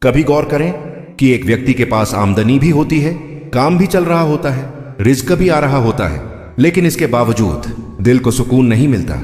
कभी गौर करें कि एक व्यक्ति के पास आमदनी भी होती है, काम भी चल रहा होता है, रिज्क भी आ रहा होता है, लेकिन इसके बावजूद दिल को सुकून नहीं मिलता।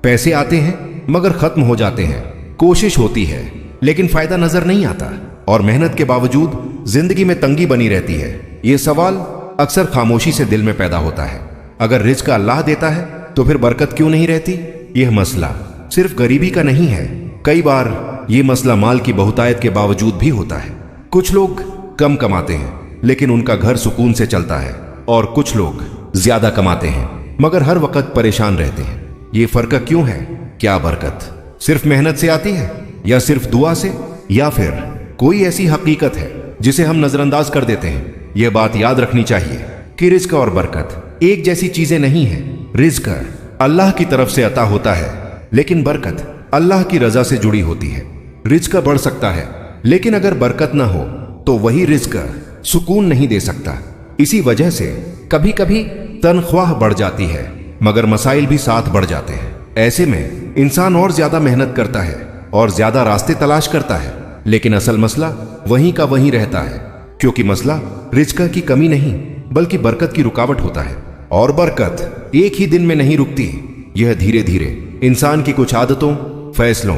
पैसे आते हैं मगर खत्म हो जाते हैं, कोशिश होती है लेकिन फायदा नजर नहीं आता, और मेहनत के बावजूद जिंदगी में तंगी बनी रहती है। ये सवाल अक्सर खामोशी से दिल में पैदा होता है। अगर रिज्क अल्लाह देता है तो फिर बरकत क्यों नहीं रहती? यह मसला सिर्फ गरीबी का नहीं है, कई बार यह मसला माल की बहुतायत के बावजूद भी होता है। कुछ लोग कम कमाते हैं लेकिन उनका घर सुकून से चलता है, और कुछ लोग ज्यादा कमाते हैं मगर हर वक्त परेशान रहते हैं। ये फर्क क्यों है? क्या बरकत सिर्फ मेहनत से आती है, या सिर्फ दुआ से, या फिर कोई ऐसी हकीकत है जिसे हम नजरअंदाज कर देते हैं? यह बात याद रखनी चाहिए कि रिज्क और बरकत एक जैसी चीजें नहीं है। रिज्क अल्लाह की तरफ से अता होता है, लेकिन बरकत अल्लाह की रजा से जुड़ी होती है। रिज्क बढ़ सकता है, लेकिन अगर बरकत ना हो तो वही रिज्क सुकून नहीं दे सकता। इसी वजह से कभी कभी तनख्वाह बढ़ जाती है मगर मसाइल भी साथ बढ़ जाते हैं। ऐसे में इंसान और ज्यादा मेहनत करता है और ज्यादा रास्ते तलाश करता है, लेकिन असल मसला वहीं का वहीं रहता है, क्योंकि मसला रिज्क की कमी नहीं बल्कि बरकत की रुकावट होता है। और बरकत एक ही दिन में नहीं रुकती, यह धीरे धीरे इंसान की कुछ आदतों, फैसलों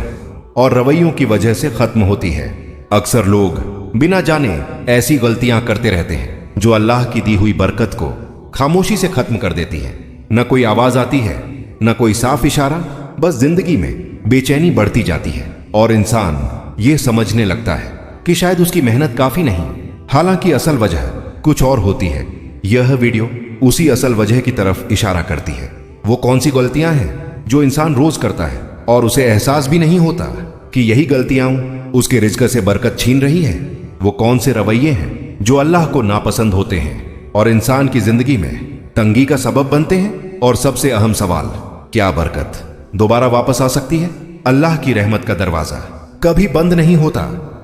और रवैयों की वजह से खत्म होती है। अक्सर लोग बिना जाने ऐसी गलतियां करते रहते हैं जो अल्लाह की दी हुई बरकत को खामोशी से खत्म कर देती है। न कोई आवाज आती है, न कोई साफ इशारा, बस जिंदगी में बेचैनी बढ़ती जाती है और इंसान ये समझने लगता है कि शायद उसकी मेहनत काफी नहीं, हालांकि असल वजह कुछ और होती है। यह वीडियो उसी असल वजह की तरफ इशारा करती है। वो कौन सी गलतियां हैं जो इंसान रोज करता है और उसे एहसास भी नहीं होता कि यही गलतियां उसके रिज्क से बरकत छीन रही है? वो कौन से रवैये हैं जो अल्लाह को नापसंद होते हैं और इंसान की जिंदगी में तंगी का सबब बनते हैं? और सबसे अहम सवाल, क्या बरकत दोबारा वापस आ सकती है? अल्लाह की रहमत का दरवाजा कभी बंद नहीं होता,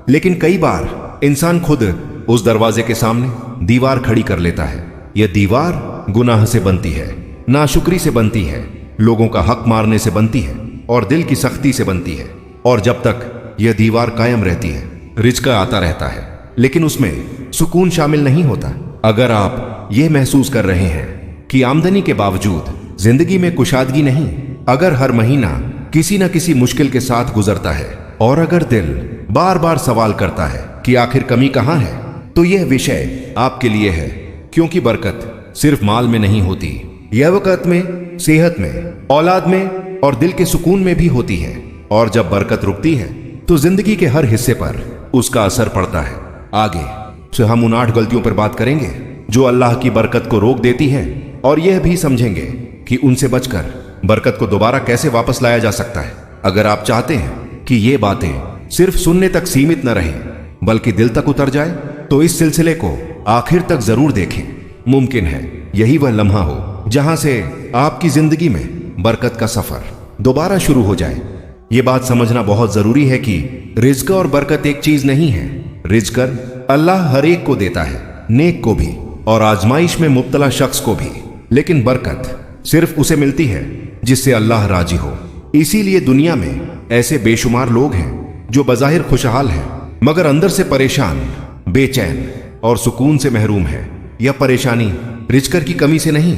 लेकिन कई बार इंसान खुद उस दरवाजे के सामने दीवार खड़ी कर लेता है। यह दीवार गुनाह से बनती है, नाशुक्री से बनती है, लोगों का हक मारने से बनती है और दिल की सख्ती से बनती है। और जब तक यह दीवार कायम रहती है, रिज्क आता रहता है, लेकिन उसमें सुकून शामिल नहीं होता। अगर आप यह महसूस कर रहे हैं कि आमदनी के बावजूद जिंदगी में कुशादगी नहीं, अगर हर महीना किसी न किसी मुश्किल के साथ गुजरता है, और अगर दिल बार बार सवाल करता है कि आखिर कमी कहां है, तो यह विषय आपके लिए है। क्योंकि बरकत सिर्फ माल में नहीं होती, यह वक़्त में, सेहत में, औलाद में और दिल के सुकून में भी होती है। और जब बरकत रुकती है तो जिंदगी के हर हिस्से पर उसका असर पड़ता है। आगे से हम उन 8 गलतियों पर बात करेंगे जो अल्लाह की बरकत को रोक देती है, और यह भी समझेंगे कि उनसे बचकर बरकत को दोबारा कैसे वापस लाया जा सकता है। अगर आप चाहते हैं कि ये बातें सिर्फ सुनने तक सीमित न रहें बल्कि दिल तक उतर जाए, तो इस सिलसिले को आखिर तक जरूर देखें। मुमकिन है यही वह लम्हा हो जहां से आपकी जिंदगी में बरकत का सफर दोबारा शुरू हो जाए। यह बात समझना बहुत जरूरी है कि रिज्क और बरकत एक चीज नहीं है। रिज्क अल्लाह हर एक को देता है, नेक को भी और आजमाइश में मुब्तला शख्स को भी, लेकिन बरकत सिर्फ उसे मिलती है जिससे अल्लाह राजी हो। इसीलिए दुनिया में ऐसे बेशुमार लोग हैं जो बज़ाहिर खुशहाल हैं मगर अंदर से परेशान, बेचैन और सुकून से महरूम है। यह परेशानी रिज्क की कमी से नहीं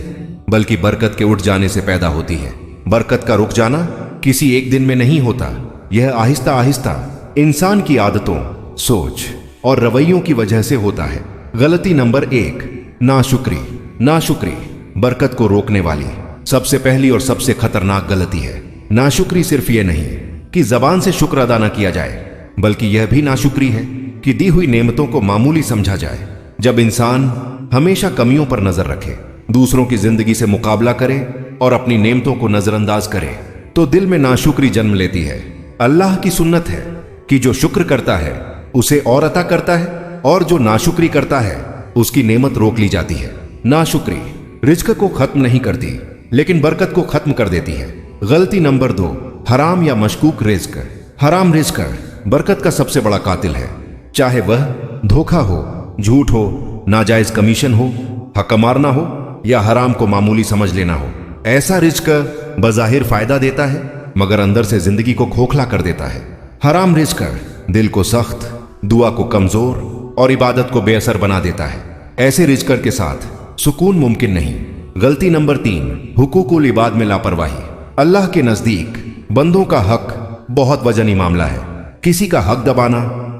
बल्कि बरकत के उठ जाने से पैदा होती है। बरकत का रुक जाना किसी एक दिन में नहीं होता, यह आहिस्ता आहिस्ता इंसान की आदतों, सोच और रवैयों की वजह से होता है। गलती नंबर 1, नाशुक्री। नाशुक्री बरकत को रोकने वाली सबसे पहली और सबसे खतरनाक गलती है। नाशुक्री सिर्फ यह नहीं कि जबान से शुक्र अदा न किया जाए, बल्कि यह भी नाशुक्री है कि दी हुई नेमतों को मामूली समझा जाए। जब इंसान हमेशा कमियों पर नजर रखे, दूसरों की जिंदगी से मुकाबला करे और अपनी नेमतों को नजरअंदाज करे, तो दिल में नाशुक्री जन्म लेती है। अल्लाह की सुन्नत है कि जो शुक्र करता है उसे और अता करता है, और जो नाशुक्री करता है उसकी नेमत रोक ली जाती है। नाशुक्री रिज्क को खत्म नहीं करती, लेकिन बरकत को खत्म कर देती है। गलती नंबर 2, हराम या मशकूक रिज्क। हराम रिज्क बरकत का सबसे बड़ा कातिल है। चाहे वह धोखा हो, झूठ हो, नाजायज कमीशन हो, हक मारना हो या हराम को मामूली समझ लेना हो। ऐसा रिज्क बज़ाहिर फायदा देता है मगर अंदर से जिंदगी को खोखला कर देता है। हराम रिज्क दिल को सख्त, दुआ को कमजोर और इबादत को बेअसर बना देता है। ऐसे रिज़्क़ के साथ सुकून मुमकिन नहीं। गलती नंबर 3, हुकूकुल इबाद में लापरवाही। अल्लाह के नजदीक बंदों का हक बहुत वजनी मामला है। किसी का हक दबाना,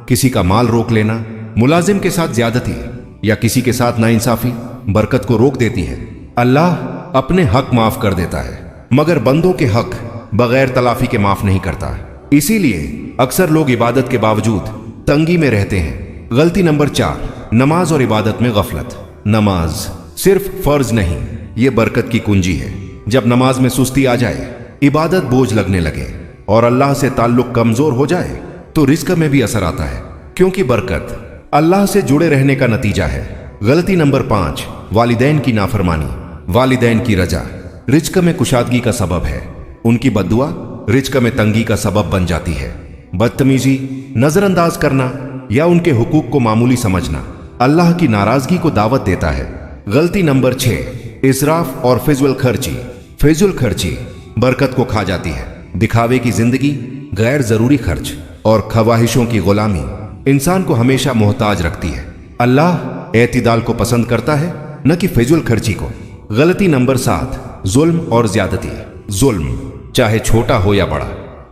किसी का माल रोक लेना, मुलाजिम के साथ ज्यादती या किसी के साथ नाइंसाफी बरकत को रोक देती है। अल्लाह अपने हक माफ कर देता है, मगर बंदों के हक बगैर तलाफी के माफ नहीं करता। इसीलिए अक्सर लोग इबादत के बावजूद तंगी में रहते हैं। गलती नंबर 4, नमाज और इबादत में गफलत। नमाज सिर्फ फर्ज नहीं, ये बरकत की कुंजी है। जब नमाज में सुस्ती आ जाए, इबादत बोझ लगने लगे और अल्लाह से ताल्लुक कमजोर हो जाए तो रिज़्क़ में भी असर आता है, क्योंकि बरकत अल्लाह से जुड़े रहने का नतीजा है। गलती नंबर 5, वालिदैन की नाफरमानी। वालिदैन की रजा रिज़्क़ में कुशादगी का सबब है। उनकी बद्दुआ रिज़्क़ में तंगी का सबब बन जाती है। बदतमीजी, नजरअंदाज करना या उनके हुकूक को मामूली समझना अल्लाह की नाराजगी को दावत देता है। गलती नंबर 6, इसराफ और फिजुल खर्ची। फिजुल खर्ची बरकत को खा जाती है। दिखावे की जिंदगी, गैर जरूरी खर्च और ख्वाहिशों की गुलामी इंसान को हमेशा मोहताज रखती है। अल्लाह एतिदाल को पसंद करता है, न कि फिजुल खर्ची को। गलती नंबर 7, जुल्म और ज्यादती। जुल्म चाहे छोटा हो या बड़ा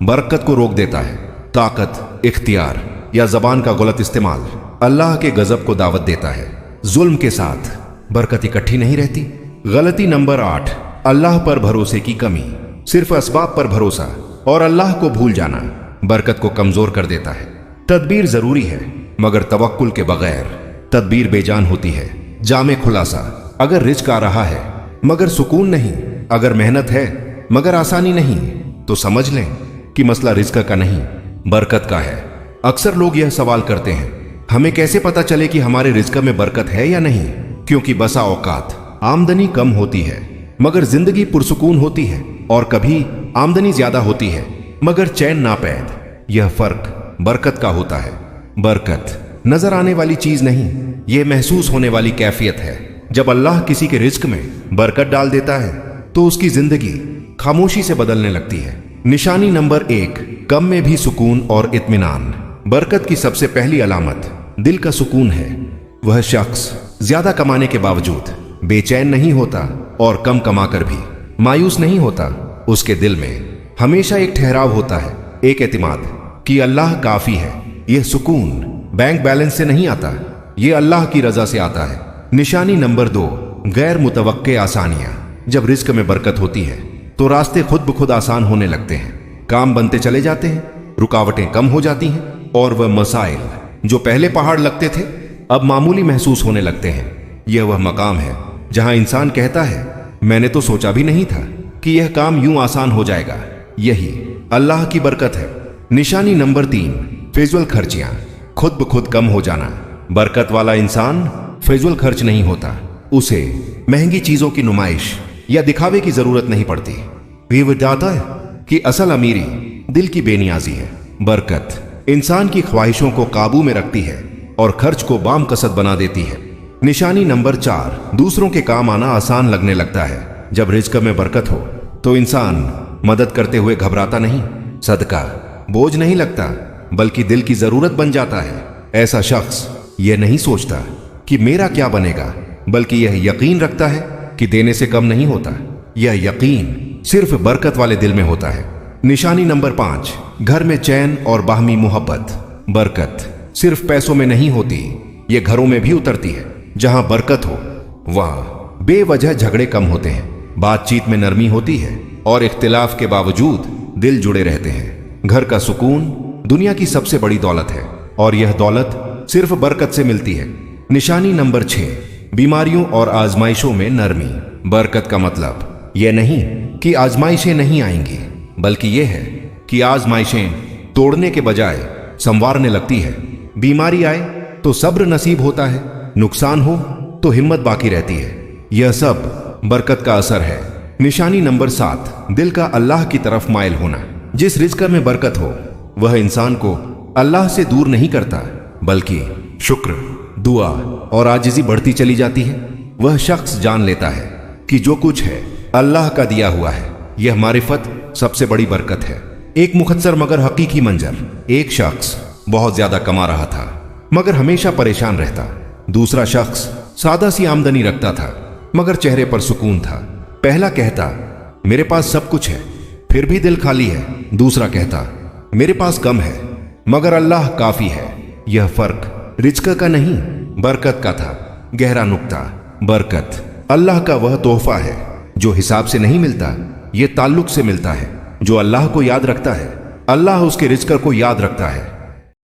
बरकत को रोक देता है। ताकत, इख्तियार या जबान का गलत इस्तेमाल अल्लाह के गजब को दावत देता है। जुल्म के साथ बरकत इकट्ठी नहीं रहती। गलती नंबर 8, अल्लाह पर भरोसे की कमी। सिर्फ असबाब पर भरोसा और अल्लाह को भूल जाना बरकत को कमजोर कर देता है। तदबीर जरूरी है, मगर तवक्कुल के बगैर तदबीर बेजान होती है। जामे खुलासा, अगर रिज़्क़ आ रहा है मगर सुकून नहीं, अगर मेहनत है मगर आसानी नहीं, तो समझ लें कि मसला रिज़्क़ का नहीं, बरकत का है। अक्सर लोग यह सवाल करते हैं, हमें कैसे पता चले कि हमारे रिज़्क़ में बरकत है या नहीं? क्योंकि बसा औकात आमदनी कम होती है मगर जिंदगी पुरसुकून होती है, और कभी आमदनी ज्यादा होती है मगर चैन नापैद। यह फर्क बरकत का होता है। बरकत नजर आने वाली चीज नहीं, यह महसूस होने वाली कैफियत है। जब अल्लाह किसी के रिज़्क़ में बरकत डाल देता है तो उसकी जिंदगी खामोशी से बदलने लगती है। निशानी नंबर 1, कम में भी सुकून और इत्मीनान। बरकत की सबसे पहली अलामत दिल का सुकून है। वह शख्स ज्यादा कमाने के बावजूद बेचैन नहीं होता और कम कमाकर भी मायूस नहीं होता। उसके दिल में हमेशा एक ठहराव होता है, एक एतिमाद कि अल्लाह काफी है। यह सुकून बैंक बैलेंस से नहीं आता, यह अल्लाह की रजा से आता है। निशानी नंबर 2, गैर मुतवक्के आसानियां। जब रिज़्क़ में बरकत होती है तो रास्ते खुद ब खुद आसान होने लगते हैं। काम बनते चले जाते हैं, रुकावटें कम हो जाती हैं और वह मसाइल जो पहले पहाड़ लगते थे अब मामूली महसूस होने लगते हैं। यह वह मकाम है जहां इंसान कहता है, मैंने तो सोचा भी नहीं था कि यह काम यूं आसान हो जाएगा। यही अल्लाह की बरकत है। निशानी नंबर 3, फिजुल खर्चियां। खुद ब खुद कम हो जाना। बरकत वाला इंसान फिजुल खर्च नहीं होता। उसे महंगी चीजों की नुमाइश या दिखावे की जरूरत नहीं पड़ती। वे बताता है कि असल अमीरी दिल की बेनियाजी है। बरकत इंसान की ख्वाहिशों को काबू में रखती है और खर्च को बाम कसद बना देती है। निशानी नंबर 4, दूसरों के काम आना आसान लगने लगता है। जब रिज़्क़ में बरकत हो तो इंसान मदद करते हुए घबराता नहीं, सदका बोझ नहीं लगता, बल्कि दिल की जरूरत बन जाता है। ऐसा शख्स यह नहीं सोचता कि मेरा क्या बनेगा, बल्कि यह यकीन रखता है कि देने से कम नहीं होता। यह यकीन सिर्फ बरकत वाले दिल में होता है। निशानी नंबर 5, घर में चैन और बाहमी मोहब्बत। बरकत सिर्फ पैसों में नहीं होती, यह घरों में भी उतरती है। जहां बरकत हो वहां बेवजह झगड़े कम होते हैं, बातचीत में नरमी होती है और इख्तिलाफ के बावजूद दिल जुड़े रहते हैं। घर का सुकून दुनिया की सबसे बड़ी दौलत है और यह दौलत सिर्फ बरकत से मिलती है। निशानी नंबर 6, बीमारियों और आजमाइशों में नरमी। बरकत का मतलब यह नहीं कि आजमाइशें नहीं आएंगी, बल्कि यह है कि आजमाइशें तोड़ने के बजाय संवारने लगती है। बीमारी आए तो सब्र नसीब होता है, नुकसान हो तो हिम्मत बाकी रहती है। यह सब बरकत का असर है। निशानी नंबर 7, दिल का अल्लाह की तरफ माइल होना। जिस रिज़्क़ में बरकत हो वह इंसान को अल्लाह से दूर नहीं करता, बल्कि शुक्र, दुआ और आजिज़ी बढ़ती चली जाती है। वह शख्स जान लेता है कि जो कुछ है अल्लाह का दिया हुआ है। यह मारिफत सबसे बड़ी बरकत है। एक मुखत्सर मगर हकीकी मंजर। एक शख्स बहुत ज्यादा कमा रहा था, मगर हमेशा परेशान रहता। दूसरा शख्स सादा सी आमदनी रखता था मगर चेहरे पर सुकून था। पहला कहता, मेरे पास सब कुछ है फिर भी दिल खाली है। दूसरा कहता, मेरे पास कम है मगर अल्लाह काफी है। यह फर्क रिज्क का नहीं बरकत का था। गहरा नुक्ता, बरकत अल्लाह का वह तोहफा है जो हिसाब से नहीं मिलता, यह ताल्लुक से मिलता है। जो अल्लाह को याद रखता है, अल्लाह उसके रिज्क को याद रखता है।